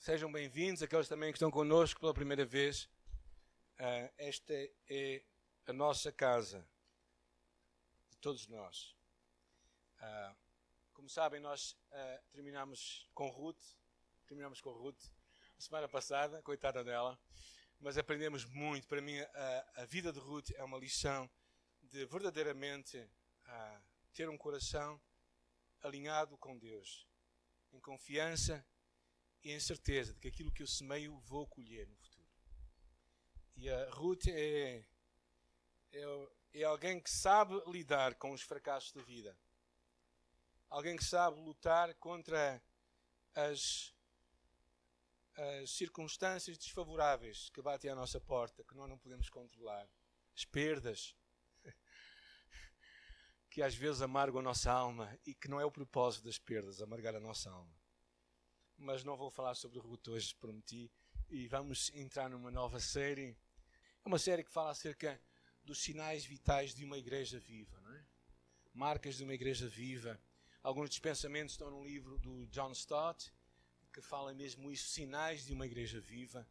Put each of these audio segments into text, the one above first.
Sejam bem-vindos, aqueles também que estão connosco pela primeira vez. Esta é a nossa casa, de todos nós. Como sabem, nós terminamos com Ruth a semana passada, coitada dela, mas aprendemos muito. Para mim, a vida de Ruth é uma lição de verdadeiramente ter um coração alinhado com Deus, em confiança e em certeza de que aquilo que eu semeio vou colher no futuro. E a Ruth é alguém que sabe lidar com os fracassos da vida. Alguém que sabe lutar contra as circunstâncias desfavoráveis que batem à nossa porta, que nós não podemos controlar. As perdas que às vezes amargam a nossa alma e que não é o propósito das perdas, amargar a nossa alma. Mas não vou falar sobre Ruth hoje, prometi, e vamos entrar numa nova série. É uma série que fala acerca dos sinais vitais de uma igreja viva, não é? Marcas de uma igreja viva. Alguns dos pensamentos estão no livro do John Stott, que fala mesmo isso, sinais de uma igreja viva,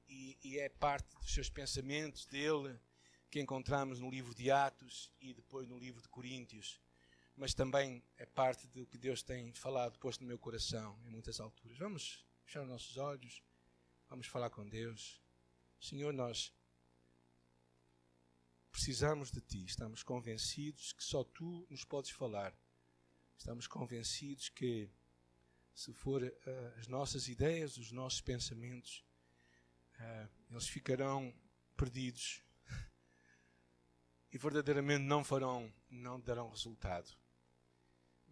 e é parte dos seus pensamentos dele, que encontramos no livro de Atos e depois no livro de Coríntios. Mas também é parte do que Deus tem falado, posto no meu coração, em muitas alturas. Vamos fechar os nossos olhos, vamos falar com Deus. Senhor, nós precisamos de Ti, estamos convencidos que só Tu nos podes falar. Estamos convencidos que, se for as nossas ideias, os nossos pensamentos, eles ficarão perdidos e verdadeiramente não darão resultado.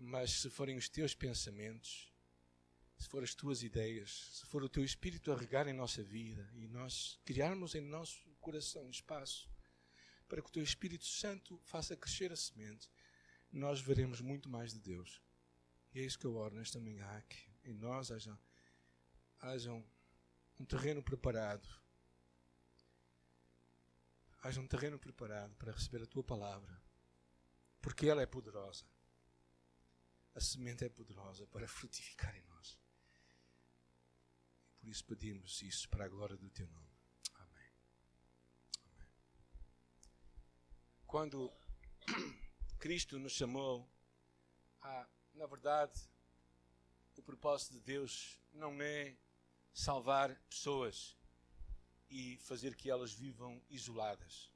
Mas se forem os Teus pensamentos, se forem as Tuas ideias, se for o Teu Espírito a regar em nossa vida e nós criarmos em nosso coração espaço para que o Teu Espírito Santo faça crescer a semente, nós veremos muito mais de Deus. E é isso que eu oro nesta manhã, que em nós haja um terreno preparado. Haja um terreno preparado para receber a Tua palavra, porque ela é poderosa. A semente é poderosa para frutificar em nós. E por isso pedimos isso para a glória do Teu nome. Amém. Amém. Quando Cristo nos chamou, na verdade, o propósito de Deus não é salvar pessoas e fazer que elas vivam isoladas.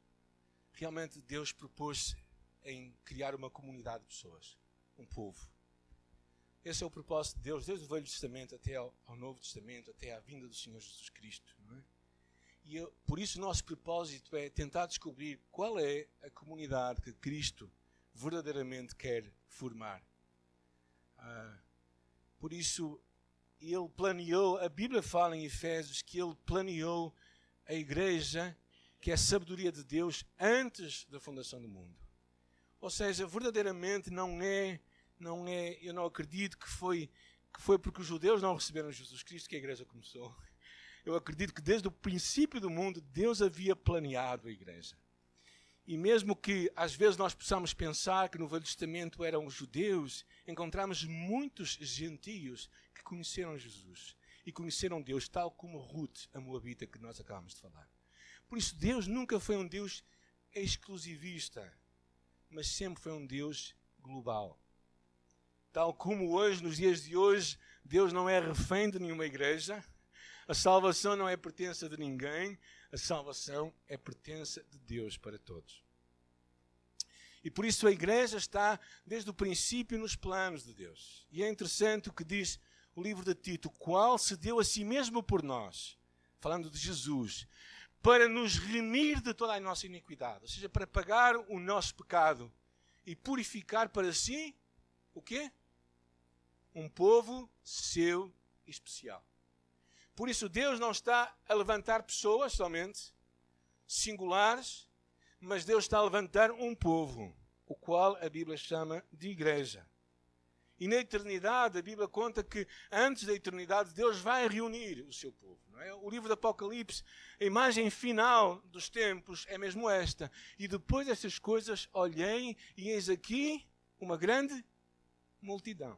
Realmente Deus propôs-se em criar uma comunidade de pessoas, um povo. Esse é o propósito de Deus, desde o Velho Testamento até ao Novo Testamento, até à vinda do Senhor Jesus Cristo. Não é? E por isso o nosso propósito é tentar descobrir qual é a comunidade que Cristo verdadeiramente quer formar. Por isso, Ele planeou, a Bíblia fala em Efésios que Ele planeou a igreja, que é a sabedoria de Deus, antes da fundação do mundo. Ou seja, verdadeiramente não é, eu não acredito que foi porque os judeus não receberam Jesus Cristo que a igreja começou. Eu acredito que desde o princípio do mundo Deus havia planeado a igreja. E mesmo que às vezes nós possamos pensar que no Velho Testamento eram os judeus, encontramos muitos gentios que conheceram Jesus e conheceram Deus, tal como Ruth, a moabita que nós acabamos de falar. Por isso Deus nunca foi um Deus exclusivista, mas sempre foi um Deus global. Tal como hoje, nos dias de hoje, Deus não é refém de nenhuma igreja, a salvação não é pertença de ninguém, a salvação é pertença de Deus para todos. E por isso a igreja está desde o princípio nos planos de Deus. E é interessante o que diz o livro de Tito, qual se deu a si mesmo por nós, falando de Jesus, para nos remir de toda a nossa iniquidade, ou seja, para pagar o nosso pecado e purificar para si, o quê? Um povo seu especial. Por isso Deus não está a levantar pessoas somente, singulares, mas Deus está a levantar um povo, o qual a Bíblia chama de igreja. E na eternidade, a Bíblia conta que antes da eternidade Deus vai reunir o seu povo. Não é? O livro do Apocalipse, a imagem final dos tempos é mesmo esta. E depois destas coisas olhei e eis aqui uma grande multidão.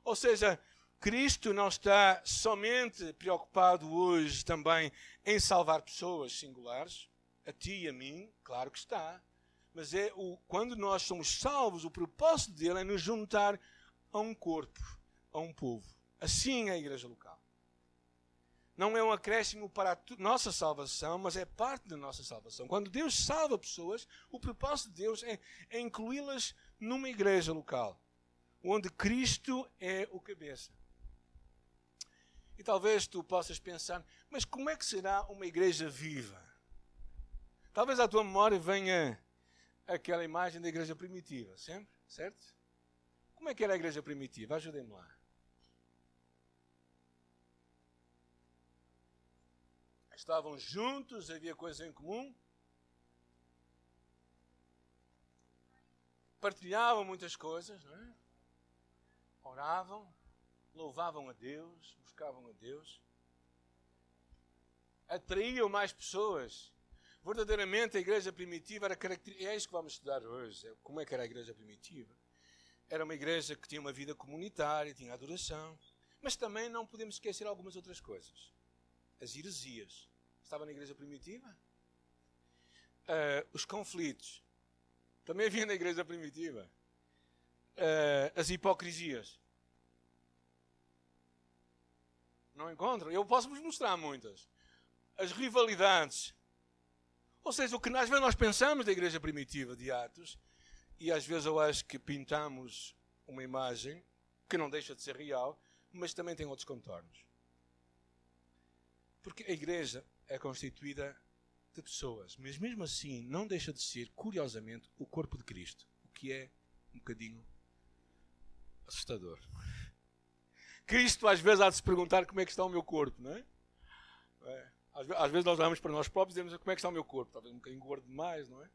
Ou seja, Cristo não está somente preocupado hoje também em salvar pessoas singulares, a ti e a mim, claro que está, mas quando nós somos salvos, o propósito dele é nos juntar a um corpo, a um povo. Assim é a igreja local. Não é um acréscimo para a nossa salvação, mas é parte da nossa salvação. Quando Deus salva pessoas, o propósito de Deus é incluí-las numa igreja local, onde Cristo é o cabeça. E talvez tu possas pensar, mas como é que será uma igreja viva? Talvez à tua memória venha aquela imagem da igreja primitiva, sempre, certo? Como é que era a igreja primitiva? Ajudem-me lá. Estavam juntos, havia coisa em comum. Partilhavam muitas coisas, não é? Oravam, louvavam a Deus, buscavam a Deus. Atraíam mais pessoas. Verdadeiramente a igreja primitiva era característica. É isso que vamos estudar hoje. Como é que era a igreja primitiva? Era uma igreja que tinha uma vida comunitária, tinha adoração. Mas também não podemos esquecer algumas outras coisas. As heresias. Estava na igreja primitiva? Os conflitos. Também havia na igreja primitiva. As hipocrisias. Não encontram? Eu posso vos mostrar muitas. As rivalidades. Ou seja, o que às vezes nós pensamos da igreja primitiva de Atos, e às vezes eu acho que pintamos uma imagem que não deixa de ser real, mas também tem outros contornos. Porque a igreja é constituída de pessoas, mas mesmo assim não deixa de ser, curiosamente, o corpo de Cristo, o que é um bocadinho assustador. Cristo às vezes há de se perguntar como é que está o meu corpo, não é? Às vezes nós olhamos para nós próprios e dizemos como é que está o meu corpo, talvez um bocadinho gordo demais, não é?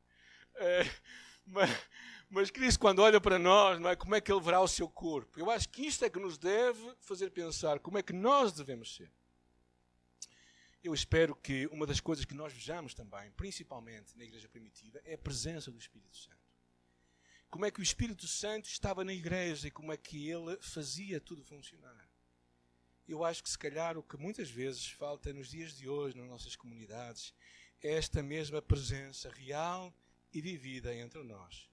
Mas Cristo, quando olha para nós, não é? Como é que Ele verá o seu corpo? Eu acho que isto é que nos deve fazer pensar como é que nós devemos ser. Eu espero que uma das coisas que nós vejamos também, principalmente na igreja primitiva, é a presença do Espírito Santo. Como é que o Espírito Santo estava na igreja e como é que Ele fazia tudo funcionar. Eu acho que se calhar o que muitas vezes falta nos dias de hoje, nas nossas comunidades, é esta mesma presença real e vivida entre nós.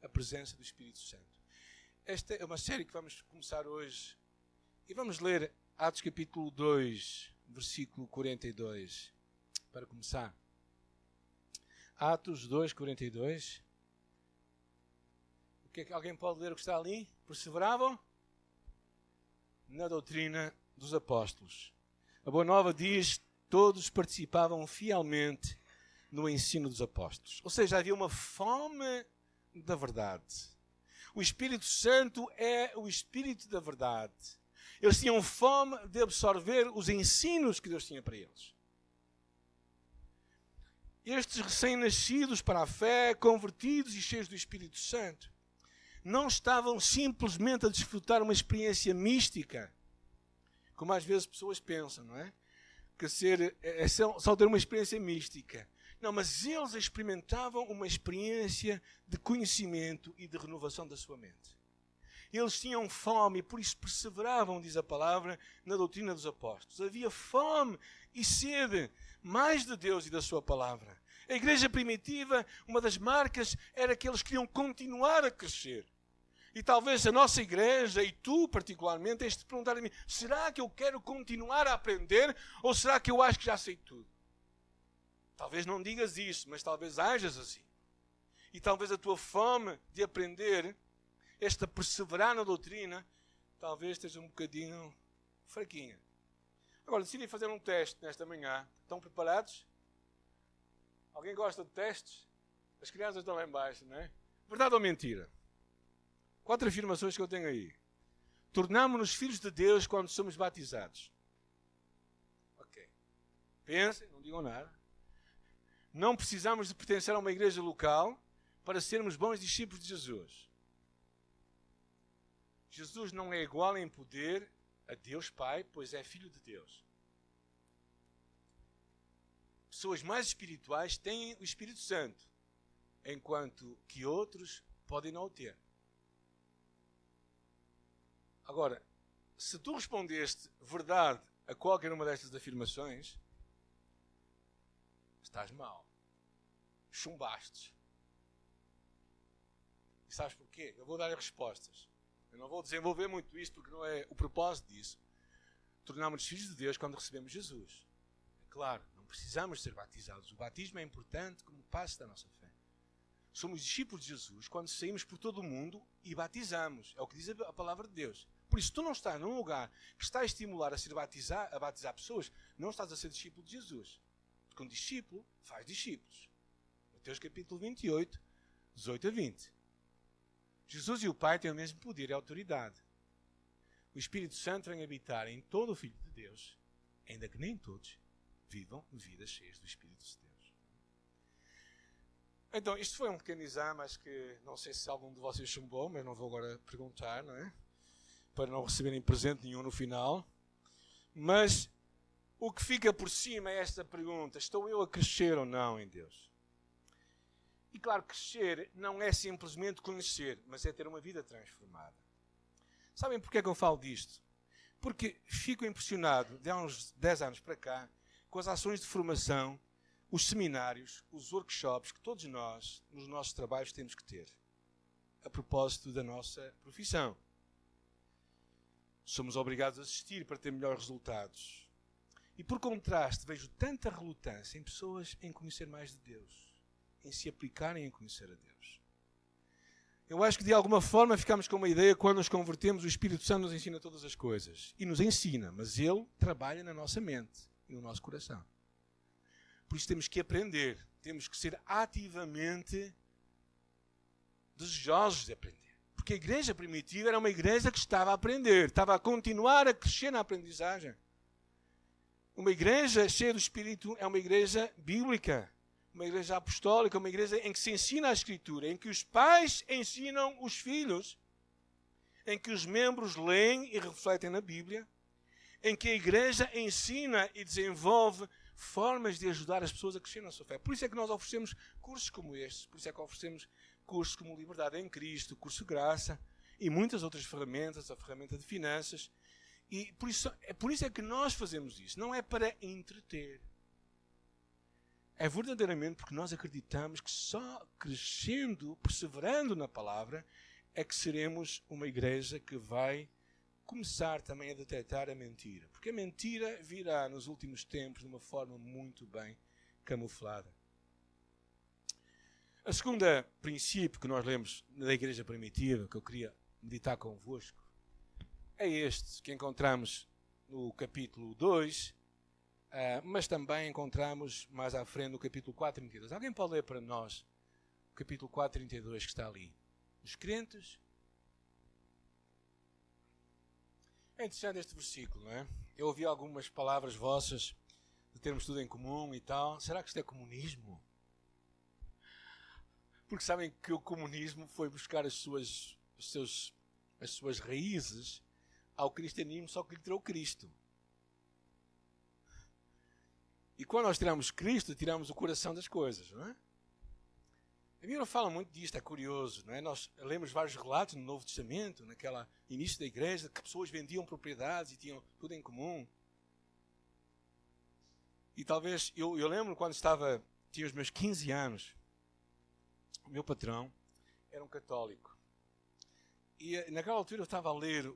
A presença do Espírito Santo. Esta é uma série que vamos começar hoje. E vamos ler Atos capítulo 2, versículo 42, para começar. Atos 2, 42. O que é que alguém pode ler o que está ali? Perseveravam na doutrina dos apóstolos. A Boa Nova diz: todos participavam fielmente no ensino dos apóstolos. Ou seja, havia uma fome da verdade. O Espírito Santo é o Espírito da verdade. Eles tinham fome de absorver os ensinos que Deus tinha para eles. Estes recém-nascidos para a fé, convertidos e cheios do Espírito Santo, não estavam simplesmente a desfrutar uma experiência mística, como às vezes pessoas pensam, não é? Que é só ter uma experiência mística. Não, mas eles experimentavam uma experiência de conhecimento e de renovação da sua mente. Eles tinham fome e por isso perseveravam, diz a palavra, na doutrina dos apóstolos. Havia fome e sede mais de Deus e da sua palavra. A igreja primitiva, uma das marcas era que eles queriam continuar a crescer. E talvez a nossa igreja, e tu particularmente, tens de te perguntar a mim: será que eu quero continuar a aprender ou será que eu acho que já sei tudo? Talvez não digas isso, mas talvez hajas assim. E talvez a tua fome de aprender, esta perseverar na doutrina, talvez esteja um bocadinho fraquinha. Agora, decidi fazer um teste nesta manhã. Estão preparados? Alguém gosta de testes? As crianças estão lá em baixo, não é? Verdade ou mentira? 4 afirmações que eu tenho aí. Tornamos-nos filhos de Deus quando somos batizados. Ok. Pensem, não digam nada. Não precisamos de pertencer a uma igreja local para sermos bons discípulos de Jesus. Jesus não é igual em poder a Deus Pai, pois é Filho de Deus. Pessoas mais espirituais têm o Espírito Santo, enquanto que outros podem não o ter. Agora, se tu respondeste verdade a qualquer uma destas afirmações, estás mal. Chumbastes. E sabes porquê? Eu vou dar respostas. Eu não vou desenvolver muito isto porque não é o propósito disso. Tornámos-nos filhos de Deus quando recebemos Jesus. É claro, não precisamos ser batizados. O batismo é importante como passo da nossa fé. Somos discípulos de Jesus quando saímos por todo o mundo e batizamos. É o que diz a palavra de Deus. Por isso, tu não estás num lugar que está a estimular a batizar pessoas, não estás a ser discípulo de Jesus. Porque um discípulo faz discípulos. Mateus capítulo 28, 18 a 20. Jesus e o Pai têm o mesmo poder e autoridade. O Espírito Santo vem habitar em todo o Filho de Deus, ainda que nem todos vivam vidas cheias do Espírito de Deus. Então, isto foi um pequeno exame, acho que não sei se algum de vocês chumbou, mas não vou agora perguntar, não é? Para não receberem presente nenhum no final. Mas o que fica por cima é esta pergunta: estou eu a crescer ou não em Deus? E claro, crescer não é simplesmente conhecer, mas é ter uma vida transformada. Sabem porquê é que eu falo disto? Porque fico impressionado, de há uns 10 anos para cá, com as ações de formação, os seminários, os workshops que todos nós, nos nossos trabalhos, temos que ter, a propósito da nossa profissão. Somos obrigados a assistir para ter melhores resultados. E por contraste, vejo tanta relutância em pessoas em conhecer mais de Deus, em se aplicarem em conhecer a Deus. Eu acho que de alguma forma ficamos com uma ideia: quando nos convertemos, o Espírito Santo nos ensina todas as coisas. E nos ensina, mas Ele trabalha na nossa mente e no nosso coração. Por isso temos que aprender, temos que ser ativamente desejosos de aprender. Porque a igreja primitiva era uma igreja que estava a aprender, estava a continuar a crescer na aprendizagem. Uma igreja cheia do Espírito é uma igreja bíblica, uma igreja apostólica, uma igreja em que se ensina a Escritura, em que os pais ensinam os filhos, em que os membros leem e refletem na Bíblia, em que a igreja ensina e desenvolve formas de ajudar as pessoas a crescer na sua fé. Por isso é que nós oferecemos cursos como estes, por isso é que oferecemos cursos como Liberdade em Cristo, Curso de Graça e muitas outras ferramentas, a ferramenta de finanças. E por isso é que nós fazemos isso. Não é para entreter. É verdadeiramente porque nós acreditamos que só crescendo, perseverando na palavra, é que seremos uma igreja que vai começar também a detectar a mentira. Porque a mentira virá nos últimos tempos de uma forma muito bem camuflada. A segunda princípio que nós lemos na igreja primitiva, que eu queria meditar convosco, é este que encontramos no capítulo 2, mas também encontramos mais à frente no capítulo 4:32. Alguém pode ler para nós o capítulo 4:32 que está ali? Os crentes. É interessante este versículo, não é? Eu ouvi algumas palavras vossas de termos tudo em comum e tal. Será que isto é comunismo? Porque sabem que o comunismo foi buscar as suas raízes ao cristianismo, só que lhe tirou Cristo. E quando nós tiramos Cristo, tiramos o coração das coisas, não é? A Bíblia fala muito disto, é curioso, não é? Nós lemos vários relatos no Novo Testamento, naquela início da igreja, que pessoas vendiam propriedades e tinham tudo em comum. E talvez, eu lembro quando tinha os meus 15 anos, o meu patrão era um católico. E naquela altura eu estava a ler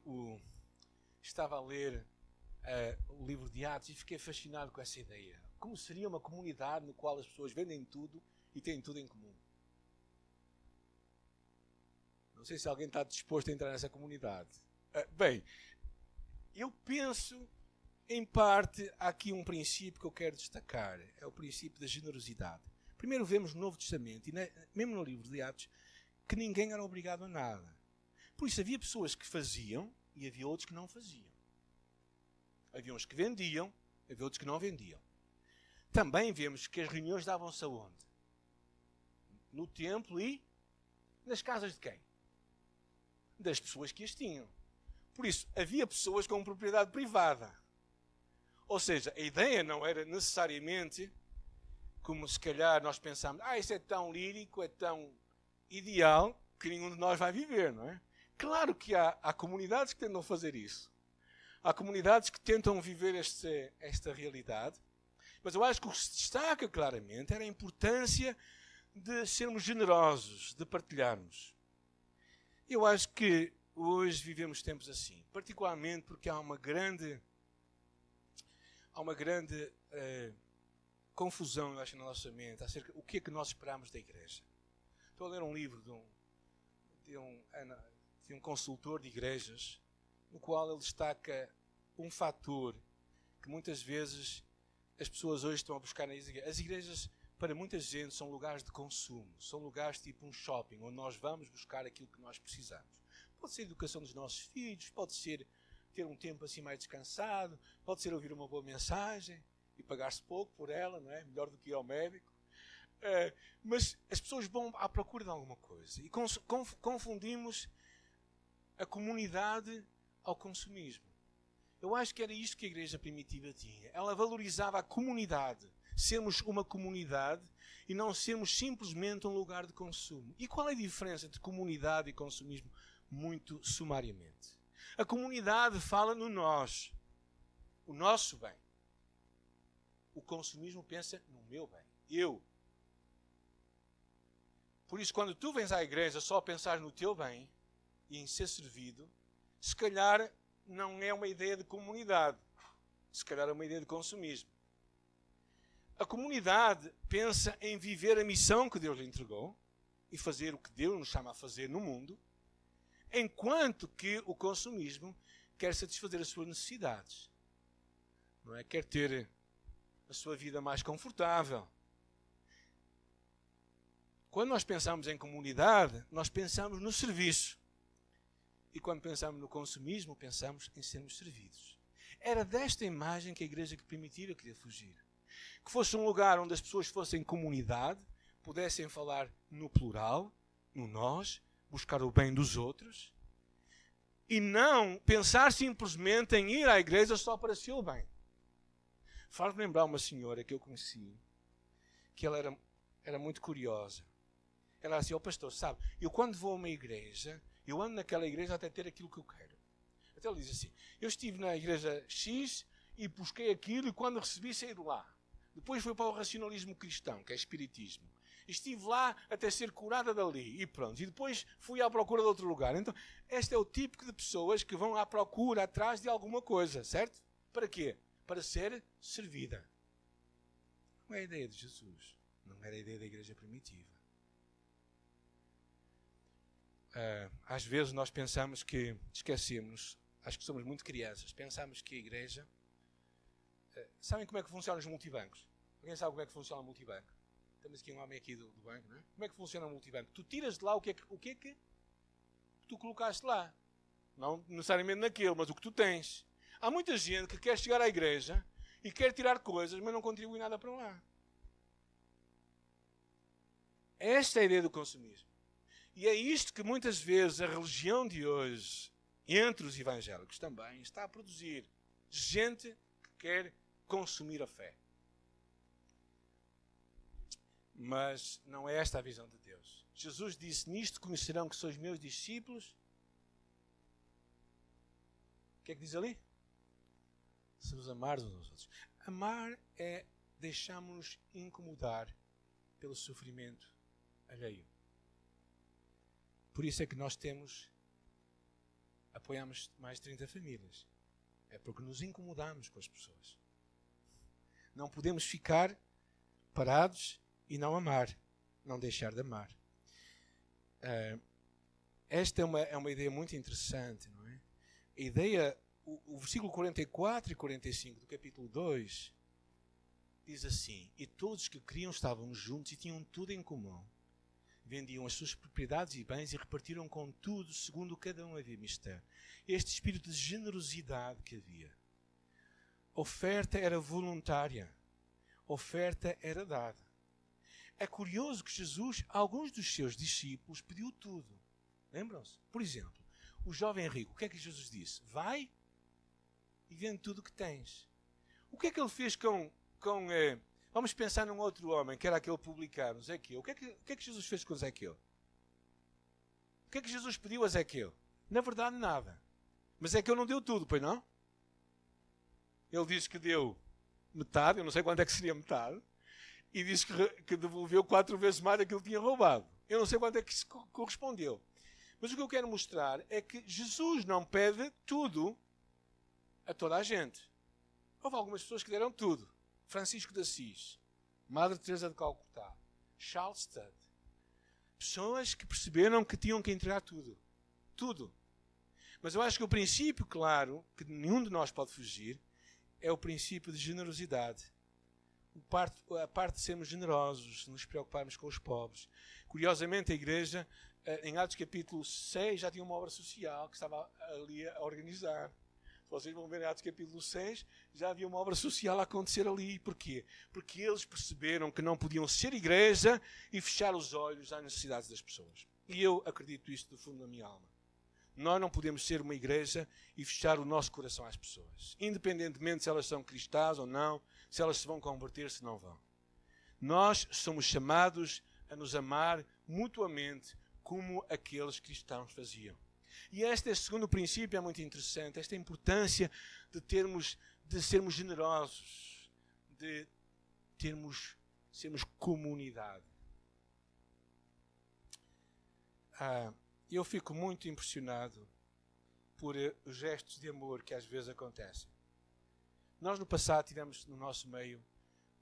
o livro de Atos e fiquei fascinado com essa ideia. Como seria uma comunidade no qual as pessoas vendem tudo e têm tudo em comum? Não sei se alguém está disposto a entrar nessa comunidade. Bem, eu penso, em parte, há aqui um princípio que eu quero destacar. É o princípio da generosidade. Primeiro vemos no Novo Testamento, e mesmo no livro de Atos, que ninguém era obrigado a nada. Por isso havia pessoas que faziam e havia outros que não faziam. Havia uns que vendiam, havia outros que não vendiam. Também vemos que as reuniões davam-se aonde? No templo e nas casas de quem? Das pessoas que as tinham. Por isso, havia pessoas com propriedade privada. Ou seja, a ideia não era necessariamente como se calhar nós pensámos: isso é tão lírico, é tão ideal, que nenhum de nós vai viver, não é? Claro que há comunidades que tentam fazer isso. Há comunidades que tentam viver esta realidade. Mas eu acho que o que se destaca claramente era a importância de sermos generosos, de partilharmos. Eu acho que hoje vivemos tempos assim, particularmente porque há uma grande confusão, eu acho, na nossa mente acerca do que é que nós esperamos da igreja. Estou a ler um livro de um consultor de igrejas, no qual ele destaca um fator que muitas vezes as pessoas hoje estão a buscar nas igrejas. As igrejas, para muita gente, são lugares de consumo, são lugares tipo um shopping, onde nós vamos buscar aquilo que nós precisamos. Pode ser a educação dos nossos filhos, pode ser ter um tempo assim mais descansado, pode ser ouvir uma boa mensagem e pagar-se pouco por ela, não é? Melhor do que ir ao médico. Mas as pessoas vão à procura de alguma coisa e confundimos a comunidade ao consumismo. Eu acho que era isto que a igreja primitiva tinha. Ela valorizava a comunidade, sermos uma comunidade e não sermos simplesmente um lugar de consumo. E qual é a diferença entre comunidade e consumismo? Muito sumariamente. A comunidade fala no nós, o nosso bem. O consumismo pensa no meu bem, eu. Por isso, quando tu vens à igreja só a pensar no teu bem e em ser servido, se calhar não é uma ideia de comunidade, se calhar é uma ideia de consumismo. A comunidade pensa em viver a missão que Deus lhe entregou e fazer o que Deus nos chama a fazer no mundo, enquanto que o consumismo quer satisfazer as suas necessidades. Não é? Quer ter a sua vida mais confortável. Quando nós pensamos em comunidade, nós pensamos no serviço. E quando pensamos no consumismo, pensamos em sermos servidos. Era desta imagem que a igreja primitiva queria fugir. Que fosse um lugar onde as pessoas fossem comunidade, pudessem falar no plural, no nós, buscar o bem dos outros, e não pensar simplesmente em ir à igreja só para seu bem. Faz-me lembrar uma senhora que eu conheci, que ela era muito curiosa. Ela era assim: "Ó pastor, sabe, eu quando vou a uma igreja, eu ando naquela igreja até ter aquilo que eu quero." Até ele diz assim: "Eu estive na igreja X e busquei aquilo e quando recebi saí de lá. Depois fui para o racionalismo cristão, que é espiritismo. Estive lá até ser curada dali e pronto. E depois fui à procura de outro lugar." Então, este é o tipo de pessoas que vão à procura, atrás de alguma coisa, certo? Para quê? Para ser servida. Não é a ideia de Jesus. Não era a ideia da igreja primitiva. Às vezes nós pensamos que, esquecemos, acho que somos muito crianças, pensamos que a igreja... sabem como é que funcionam os multibancos? Alguém sabe como é que funciona o multibanco? Temos aqui um homem aqui do banco, não é? Como é que funciona o multibanco? Tu tiras de lá o que é que tu colocaste lá. Não necessariamente naquele, mas o que tu tens. Há muita gente que quer chegar à igreja e quer tirar coisas, mas não contribui nada para lá. Esta é a ideia do consumismo. E é isto que muitas vezes a religião de hoje, entre os evangélicos também, está a produzir. Gente que quer consumir a fé. Mas não é esta a visão de Deus. Jesus disse: "Nisto conhecerão que sois meus discípulos." O que é que diz ali? Se nos amarmos uns aos outros. Amar é deixarmos-nos incomodar pelo sofrimento alheio. Por isso é que nós apoiamos mais de 30 famílias. É porque nos incomodamos com as pessoas. Não podemos ficar parados e não amar, não deixar de amar. Esta é uma ideia muito interessante, não é? A ideia, o versículo 44 e 45 do capítulo 2 diz assim: "E todos que criam estavam juntos e tinham tudo em comum. Vendiam as suas propriedades e bens e repartiram com tudo segundo cada um havia mistério." Este espírito de generosidade que havia. Oferta era voluntária. Oferta era dada. É curioso que Jesus, a alguns dos seus discípulos, pediu tudo. Lembram-se? Por exemplo, o jovem rico, o que é que Jesus disse? "Vai e vende tudo o que tens." O que é que ele fez vamos pensar num outro homem, que era aquele publicano, Zaqueu. O que é que Jesus fez com Zaqueu? O que é que Jesus pediu a Zaqueu? Na verdade, nada. Mas Zaqueu não deu tudo, pois não? Ele diz que deu metade, eu não sei quanto é que seria metade, e diz que devolveu 4 vezes mais daquilo que tinha roubado. Eu não sei quanto é que isso correspondeu. Mas o que eu quero mostrar é que Jesus não pede tudo a toda a gente. Houve algumas pessoas que deram tudo. Francisco de Assis, Madre Teresa de Calcutá, Charles Studd. Pessoas que perceberam que tinham que entregar tudo. Tudo. Mas eu acho que o princípio, claro, que nenhum de nós pode fugir, é o princípio de generosidade. A parte de sermos generosos, de nos preocuparmos com os pobres. Curiosamente, a Igreja, em Atos capítulo 6, já tinha uma obra social que estava ali a organizar. Se vocês vão ver em Atos capítulo 6, já havia uma obra social a acontecer ali. Porquê? Porque eles perceberam que não podiam ser Igreja e fechar os olhos às necessidades das pessoas. E eu acredito isto do fundo da minha alma. Nós não podemos ser uma Igreja e fechar o nosso coração às pessoas. Independentemente se elas são cristãs ou não, se elas se vão converter, se não vão. Nós somos chamados a nos amar mutuamente como aqueles cristãos faziam. E este segundo princípio é muito interessante, esta importância de sermos generosos, de sermos comunidade. Eu fico muito impressionado por os gestos de amor que às vezes acontecem. Nós no passado tivemos no nosso meio,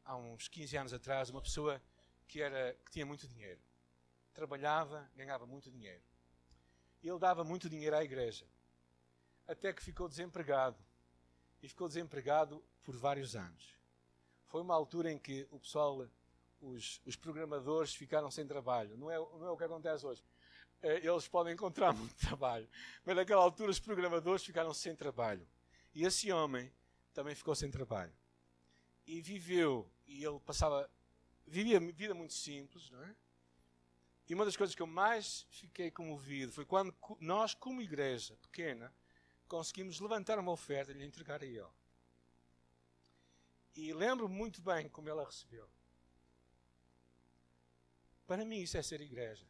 há uns 15 anos atrás, uma pessoa que tinha muito dinheiro. Trabalhava, ganhava muito dinheiro. Ele dava muito dinheiro à igreja. Até que ficou desempregado. E ficou desempregado por vários anos. Foi uma altura em que o pessoal, os programadores ficaram sem trabalho. Não é o que acontece hoje. Eles podem encontrar muito trabalho. Mas naquela altura os programadores ficaram sem trabalho. E esse homem também ficou sem trabalho. E ele vivia vida muito simples, não é? E uma das coisas que eu mais fiquei comovido foi quando nós, como igreja pequena, conseguimos levantar uma oferta e lhe entregar a ele. E lembro-me muito bem como ele a recebeu. Para mim isso é ser igreja.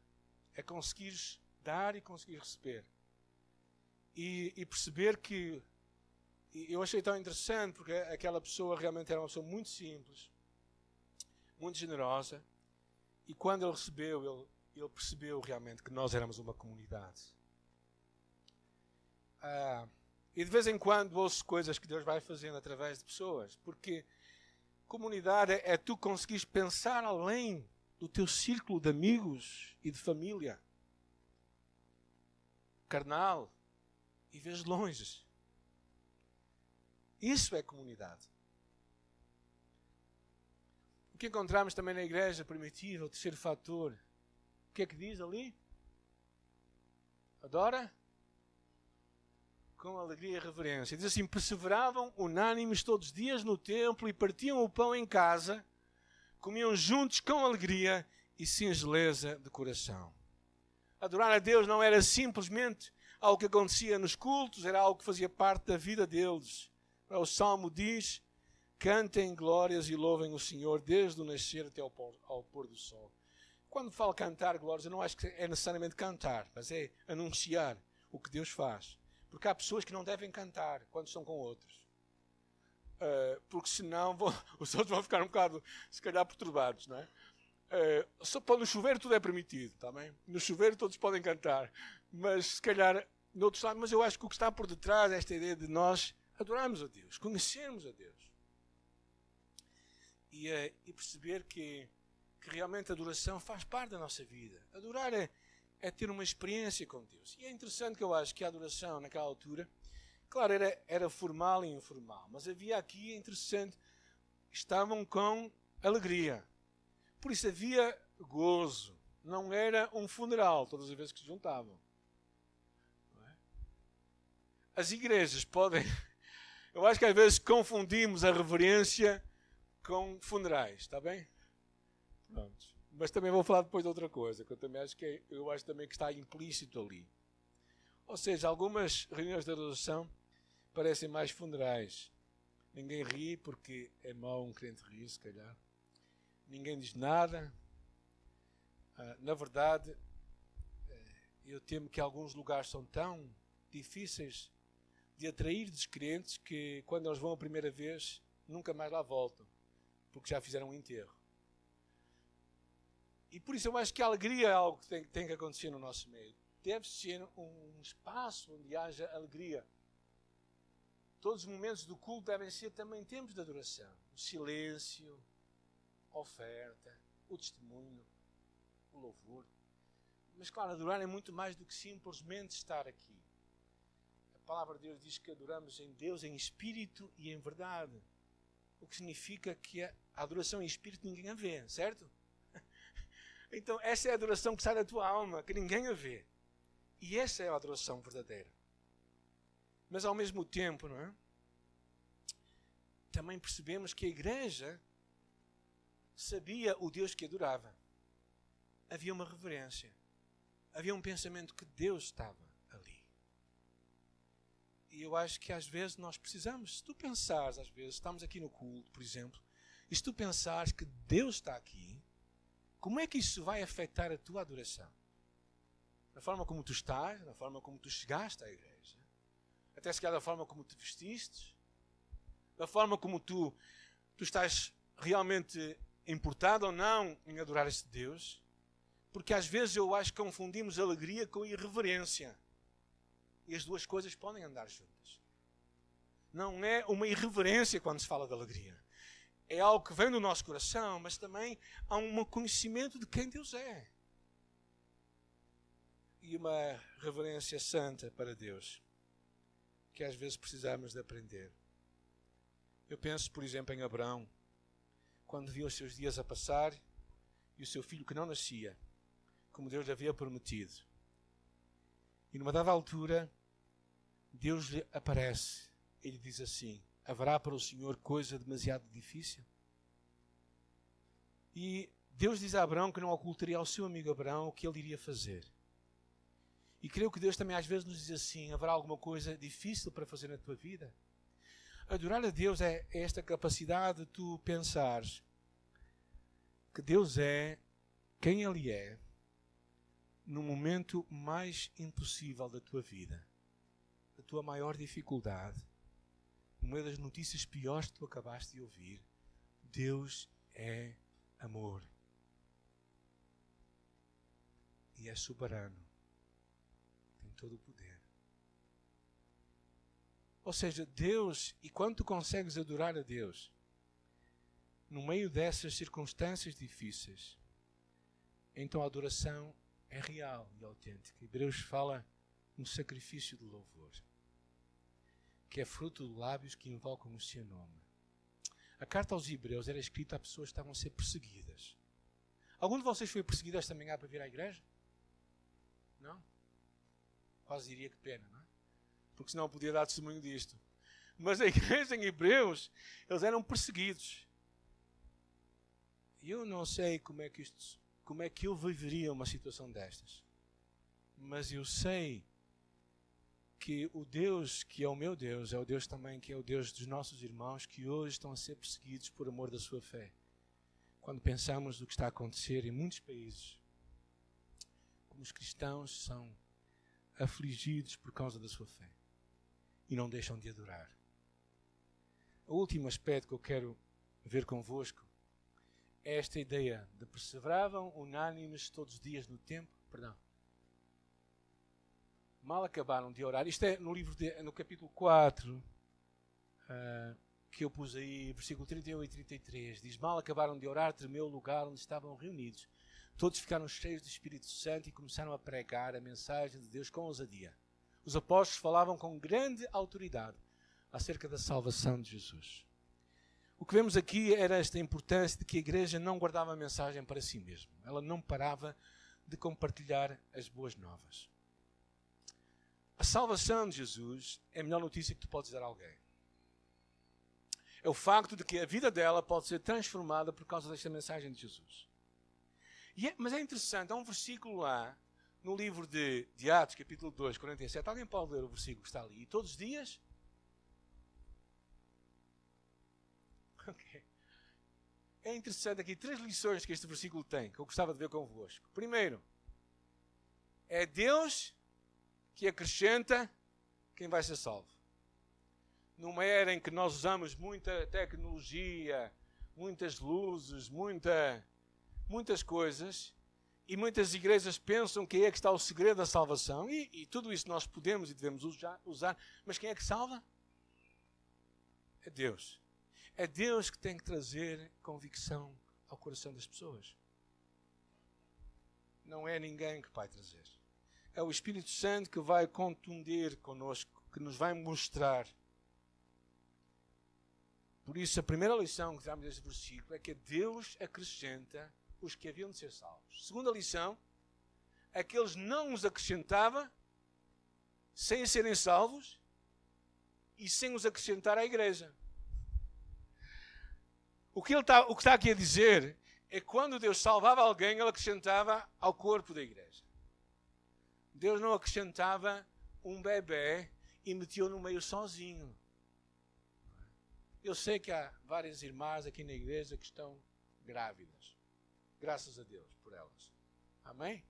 É conseguires dar e conseguir receber. E perceber que... Eu achei tão interessante porque aquela pessoa realmente era uma pessoa muito simples, muito generosa. E quando ele recebeu, ele percebeu realmente que nós éramos uma comunidade. E de vez em quando ouço coisas que Deus vai fazendo através de pessoas. Porque comunidade é tu conseguires pensar além do teu círculo de amigos e de família carnal e vês longe. Isso é comunidade. O que encontramos também na igreja primitiva, o terceiro fator, o que é que diz ali? Adora com alegria e reverência. Diz assim, perseveravam unânimes todos os dias no templo e partiam o pão em casa, comiam juntos com alegria e singeleza de coração. Adorar a Deus não era simplesmente algo que acontecia nos cultos, era algo que fazia parte da vida deles. O Salmo diz, cantem glórias e louvem o Senhor desde o nascer até ao pôr do sol. Quando falo cantar glórias, eu não acho que é necessariamente cantar, mas é anunciar o que Deus faz. Porque há pessoas que não devem cantar quando estão com outros. Porque senão os outros vão ficar um bocado, se calhar, perturbados, não é? Só no chuveiro tudo é permitido, está bem? No chuveiro todos podem cantar, mas se calhar noutros lados. Mas eu acho que o que está por detrás é esta ideia de nós adorarmos a Deus, conhecermos a Deus e perceber que realmente a adoração faz parte da nossa vida. Adorar é ter uma experiência com Deus. E é interessante que eu acho que a adoração naquela altura, claro, era formal e informal, mas havia aqui, é interessante, estavam com alegria. Por isso havia gozo. Não era um funeral todas as vezes que se juntavam. Não é? As igrejas podem... Eu acho que às vezes confundimos a reverência com funerais, está bem? Pronto. Mas também vou falar depois de outra coisa, que eu acho também que está implícito ali. Ou seja, algumas reuniões de adoração parecem mais funerais. Ninguém ri porque é mau um crente rir, se calhar. Ninguém diz nada. Na verdade, eu temo que alguns lugares são tão difíceis de atrair descrentes que, quando eles vão a primeira vez, nunca mais lá voltam, porque já fizeram um enterro. E por isso eu acho que a alegria é algo que tem que acontecer no nosso meio. Deve ser um espaço onde haja alegria. Todos os momentos do culto devem ser também tempos de adoração. O silêncio, a oferta, o testemunho, o louvor. Mas claro, adorar é muito mais do que simplesmente estar aqui. A palavra de Deus diz que adoramos em Deus em espírito e em verdade. O que significa que a adoração em espírito ninguém a vê, certo? Então essa é a adoração que sai da tua alma, que ninguém a vê. E essa é a adoração verdadeira. Mas ao mesmo tempo, não é? Também percebemos que a igreja sabia o Deus que adorava. Havia uma reverência. Havia um pensamento que Deus estava ali. E eu acho que às vezes nós precisamos, se tu pensares, às vezes, estamos aqui no culto, por exemplo, e se tu pensares que Deus está aqui, como é que isso vai afetar a tua adoração? Na forma como tu estás, na forma como tu chegaste à igreja, até se calhar da forma como te vestiste, da forma como tu estás realmente importado ou não em adorar este Deus, porque às vezes eu acho que confundimos alegria com irreverência. E as duas coisas podem andar juntas. Não é uma irreverência quando se fala de alegria. É algo que vem do nosso coração, mas também há um conhecimento de quem Deus é. E uma reverência santa para Deus, que às vezes precisamos de aprender. Eu penso, por exemplo, em Abraão, quando viu os seus dias a passar e o seu filho que não nascia, como Deus lhe havia prometido. E numa dada altura, Deus lhe aparece e lhe diz assim: haverá para o Senhor coisa demasiado difícil? E Deus diz a Abraão que não ocultaria ao seu amigo Abraão o que ele iria fazer. E creio que Deus também às vezes nos diz assim: haverá alguma coisa difícil para fazer na tua vida? Adorar a Deus é esta capacidade de tu pensares que Deus é quem Ele é no momento mais impossível da tua vida, da tua maior dificuldade, no meio das notícias piores que tu acabaste de ouvir. Deus é amor. E é soberano. Tem todo o poder. Ou seja, Deus, e quando tu consegues adorar a Deus, no meio dessas circunstâncias difíceis, então a adoração é real e autêntica. Hebreus fala no sacrifício de louvor, que é fruto de lábios que invocam o seu nome. A carta aos Hebreus era escrita a pessoas que estavam a ser perseguidas. Algum de vocês foi perseguido esta manhã para vir à igreja? Não? Quase diria que pena, não é? Porque senão podia dar testemunho disto. Mas a igreja em Hebreus, eles eram perseguidos. E eu não sei como é que eu viveria uma situação destas. Mas eu sei que o Deus que é o meu Deus, é o Deus também que é o Deus dos nossos irmãos que hoje estão a ser perseguidos por amor da sua fé. Quando pensamos no que está a acontecer em muitos países, como os cristãos são afligidos por causa da sua fé e não deixam de adorar. O último aspecto que eu quero ver convosco é esta ideia de perseveravam unânimes todos os dias no templo. Mal acabaram de orar. Isto é no capítulo 4, que eu pus aí, versículo 31 e 33. Diz: mal acabaram de orar, tremeu o lugar onde estavam reunidos. Todos ficaram cheios do Espírito Santo e começaram a pregar a mensagem de Deus com ousadia. Os apóstolos falavam com grande autoridade acerca da salvação de Jesus. O que vemos aqui era esta importância de que a igreja não guardava a mensagem para si mesma. Ela não parava de compartilhar as boas novas. A salvação de Jesus é a melhor notícia que tu podes dar a alguém. É o facto de que a vida dela pode ser transformada por causa desta mensagem de Jesus. Mas é interessante, há um versículo lá, no livro de Atos, capítulo 2, 47. Alguém pode ler o versículo que está ali? E todos os dias? Ok. É interessante aqui 3 lições que este versículo tem, que eu gostava de ver convosco. Primeiro, é Deus que acrescenta quem vai ser salvo. numa era em que nós usamos muita tecnologia, muitas luzes, muitas coisas, e muitas igrejas pensam que é que está o segredo da salvação, e tudo isso nós podemos e devemos usar, mas quem é que salva? É Deus. É Deus que tem que trazer convicção ao coração das pessoas. Não é ninguém que vai trazer. É o Espírito Santo que vai contender connosco, que nos vai mostrar. Por isso, a primeira lição que tiramos deste versículo é que Deus acrescenta os que haviam de ser salvos. Segunda lição é que Ele não os acrescentava sem serem salvos e sem os acrescentar à igreja. O que está aqui a dizer é que quando Deus salvava alguém, Ele acrescentava ao corpo da igreja. Deus não acrescentava um bebê e metia-o no meio sozinho. Eu sei que há várias irmãs aqui na igreja que estão grávidas. Graças a Deus por elas. Amém?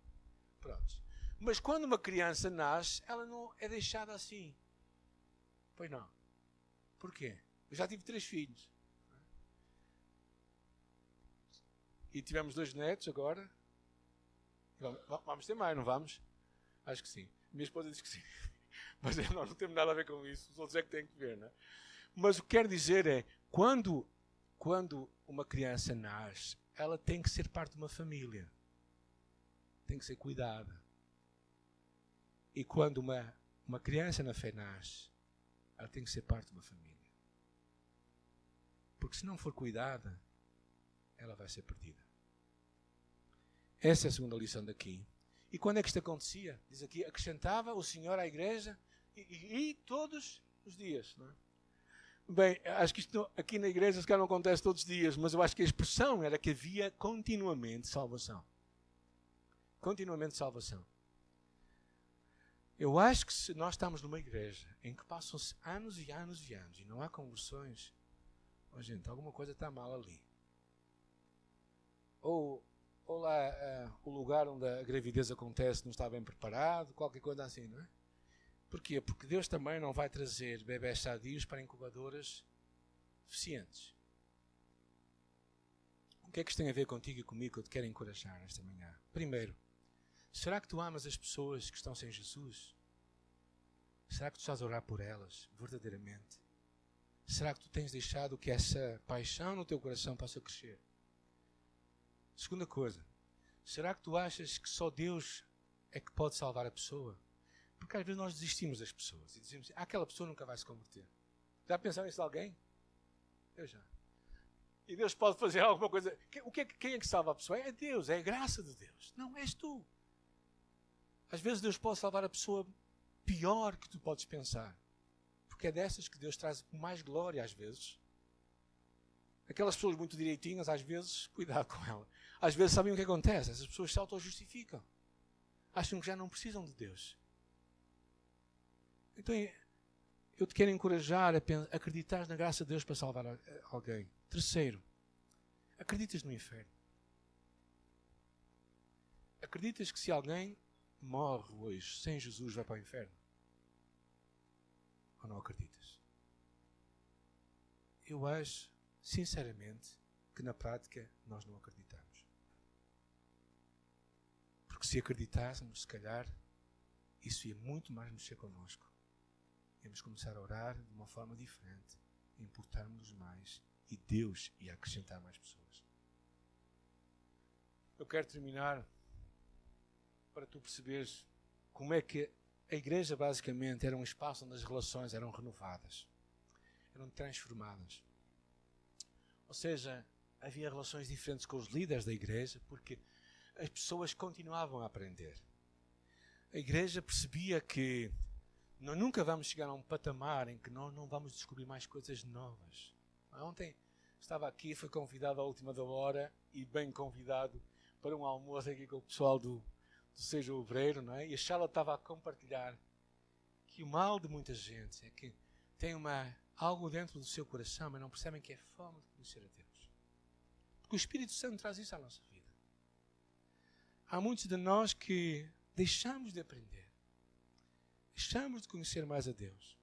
Pronto. Mas quando uma criança nasce, ela não é deixada assim. Pois não. Porquê? Eu já tive 3 filhos. E tivemos 2 netos agora. Vamos ter mais, não vamos? Acho que sim. Minha esposa diz que sim. Mas nós não temos nada a ver com isso. Os outros é que têm que ver, não é? Mas o que quero dizer é, quando uma criança nasce, ela tem que ser parte de uma família. Tem que ser cuidada. E quando uma criança na fé nasce, ela tem que ser parte de uma família. Porque se não for cuidada, ela vai ser perdida. Essa é a segunda lição daqui. E quando é que isto acontecia? Diz aqui, acrescentava o Senhor à igreja e todos os dias. Não é? Bem, acho que isto aqui na igreja se calhar não acontece todos os dias, mas eu acho que a expressão era que havia continuamente salvação. Continuamente salvação. Eu acho que se nós estamos numa igreja em que passam-se anos e anos e anos e não há conversões, oh, gente, alguma coisa está mal ali. Ou lá o lugar onde a gravidez acontece não está bem preparado, qualquer coisa assim, não é? Porquê? Porque Deus também não vai trazer bebés sadios para incubadoras deficientes. O que é que isto tem a ver contigo e comigo que eu te quero encorajar esta manhã? Primeiro, será que tu amas as pessoas que estão sem Jesus? Será que tu estás a orar por elas, verdadeiramente? Será que tu tens deixado que essa paixão no teu coração possa crescer? Segunda coisa, será que tu achas que só Deus é que pode salvar a pessoa? Porque às vezes nós desistimos das pessoas e dizemos, aquela pessoa nunca vai se converter. Já pensaram nisso de alguém? Eu já. E Deus pode fazer alguma coisa. Quem é que salva a pessoa? É Deus, é a graça de Deus. Não és tu. Às vezes Deus pode salvar a pessoa pior que tu podes pensar. Porque é dessas que Deus traz mais glória às vezes. Aquelas pessoas muito direitinhas, às vezes, cuidado com ela. Às vezes sabem o que acontece? Essas pessoas se auto-justificam. Acham que já não precisam de Deus. Então, eu te quero encorajar a acreditar na graça de Deus para salvar alguém. Terceiro, acreditas no inferno? Acreditas que se alguém morre hoje sem Jesus vai para o inferno? Ou não acreditas? Eu acho, sinceramente, que na prática nós não acreditamos. Porque se acreditássemos, se calhar, isso ia muito mais mexer connosco. Íamos começar a orar de uma forma diferente, importarmos mais e Deus ia acrescentar mais pessoas. Eu quero terminar para tu perceberes como é que a igreja basicamente era um espaço onde as relações eram renovadas, eram transformadas. Ou seja, havia relações diferentes com os líderes da igreja porque as pessoas continuavam a aprender. A igreja percebia que nós nunca vamos chegar a um patamar em que nós não vamos descobrir mais coisas novas. Ontem estava aqui, fui convidado à última da hora e bem convidado para um almoço aqui com o pessoal do Seja Obreiro, não é? E a Charlotte estava a compartilhar que o mal de muita gente é que tem algo dentro do seu coração, mas não percebem que é fome de conhecer a Deus. Porque o Espírito Santo traz isso à nossa vida. Há muitos de nós que deixamos de aprender. Deixamos de conhecer mais a Deus.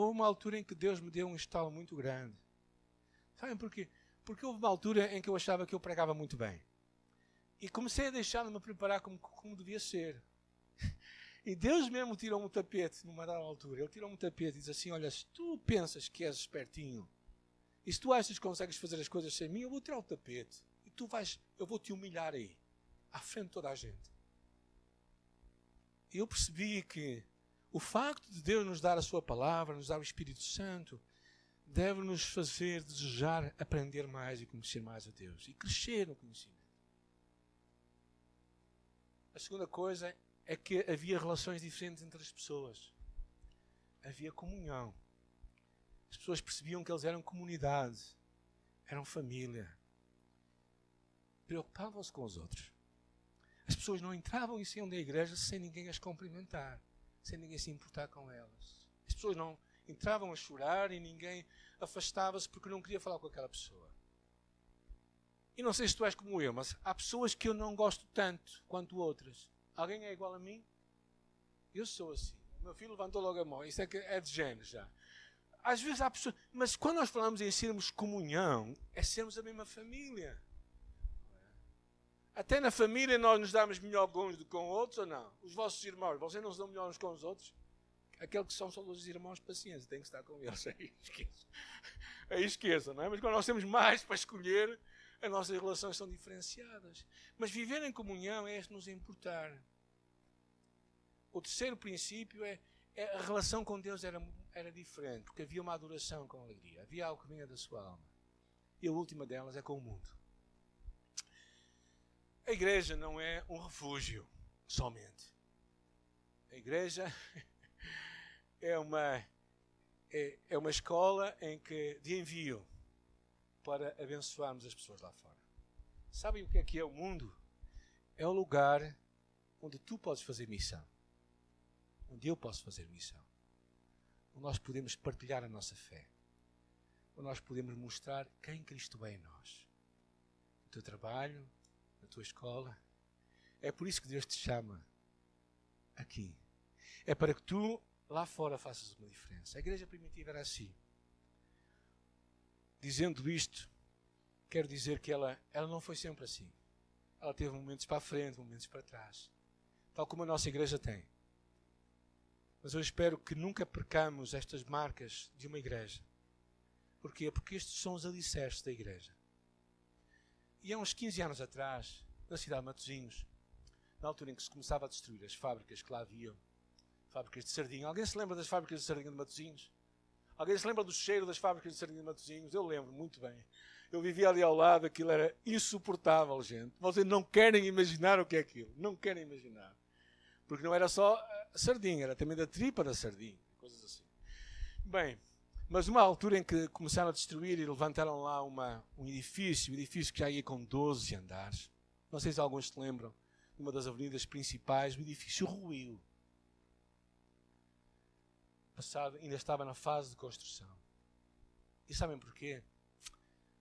houve uma altura em que Deus me deu um estalo muito grande. Sabem porquê? Porque houve uma altura em que eu achava que eu pregava muito bem. E comecei a deixar-me a preparar como devia ser. E Deus mesmo tirou-me o tapete numa dada altura. Ele tirou-me o tapete e diz assim, olha, se tu pensas que és espertinho, e se tu achas que consegues fazer as coisas sem mim, eu vou tirar o tapete. E eu vou te humilhar aí, à frente de toda a gente. E eu percebi que o facto de Deus nos dar a sua palavra, nos dar o Espírito Santo, deve nos fazer desejar aprender mais e conhecer mais a Deus. E crescer no conhecimento. A segunda coisa é que havia relações diferentes entre as pessoas. Havia comunhão. As pessoas percebiam que eles eram comunidade, eram família. Preocupavam-se com os outros. As pessoas não entravam e saíam da igreja sem ninguém as cumprimentar, sem ninguém se importar com elas. As pessoas não entravam a chorar e ninguém afastava-se porque não queria falar com aquela pessoa. E não sei se tu és como eu, mas há pessoas que eu não gosto tanto quanto outras. Alguém é igual a mim? Eu sou assim. O meu filho levantou logo a mão. Isso é de gênero já. Às vezes há pessoas... Mas quando nós falamos em sermos comunhão, é sermos a mesma família. Até na família nós nos damos melhor uns do que com outros ou não? Os vossos irmãos, vocês não se dão melhor uns com os outros? Aqueles que são só os irmãos, paciência, tem que estar com eles. Aí esqueçam, não é? Mas quando nós temos mais para escolher, as nossas relações são diferenciadas. Mas viver em comunhão é nos importar. O terceiro princípio é a relação com Deus era diferente, porque havia uma adoração com alegria. Havia algo que vinha da sua alma. E a última delas é com o mundo. A igreja não é um refúgio somente. A igreja é uma escola de envio para abençoarmos as pessoas lá fora. Sabem o que é o mundo? É o lugar onde tu podes fazer missão. Onde eu posso fazer missão. Onde nós podemos partilhar a nossa fé. Onde nós podemos mostrar quem Cristo é em nós. No teu trabalho, na tua escola. É por isso que Deus te chama aqui. É para que tu lá fora faças uma diferença. A igreja primitiva era assim. Dizendo isto, quero dizer que ela não foi sempre assim. Ela teve momentos para a frente, momentos para trás. Tal como a nossa igreja tem. Mas eu espero que nunca percamos estas marcas de uma igreja. Porquê? Porque estes são os alicerces da igreja. E há uns 15 anos atrás, na cidade de Matosinhos, na altura em que se começava a destruir as fábricas que lá haviam, fábricas de sardinha. Alguém se lembra das fábricas de sardinha de Matosinhos? Alguém se lembra do cheiro das fábricas de sardinha de Matosinhos? Eu lembro muito bem. Eu vivia ali ao lado, aquilo era insuportável, gente. Vocês não querem imaginar o que é aquilo. Não querem imaginar. Porque não era só a sardinha, era também da tripa da sardinha. Coisas assim. Bem, mas uma altura em que começaram a destruir e levantaram lá um edifício que já ia com 12 andares. Não sei se alguns se lembram. Numa das avenidas principais, o edifício ruiu. Ainda estava na fase de construção. E sabem porquê?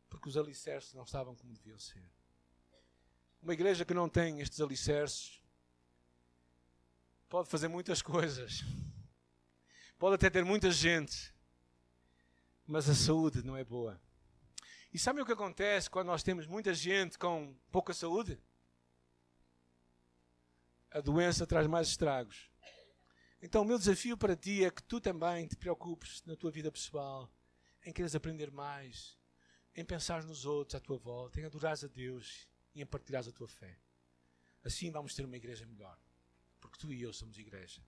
Porque os alicerces não estavam como deviam ser. Uma igreja que não tem estes alicerces pode fazer muitas coisas. Pode até ter muita gente. Mas a saúde não é boa. E sabem o que acontece quando nós temos muita gente com pouca saúde? A doença traz mais estragos. Então o meu desafio para ti é que tu também te preocupes na tua vida pessoal, em quereres aprender mais, em pensar nos outros à tua volta, em adorares a Deus e em partilhares a tua fé. Assim vamos ter uma igreja melhor, porque tu e eu somos igreja.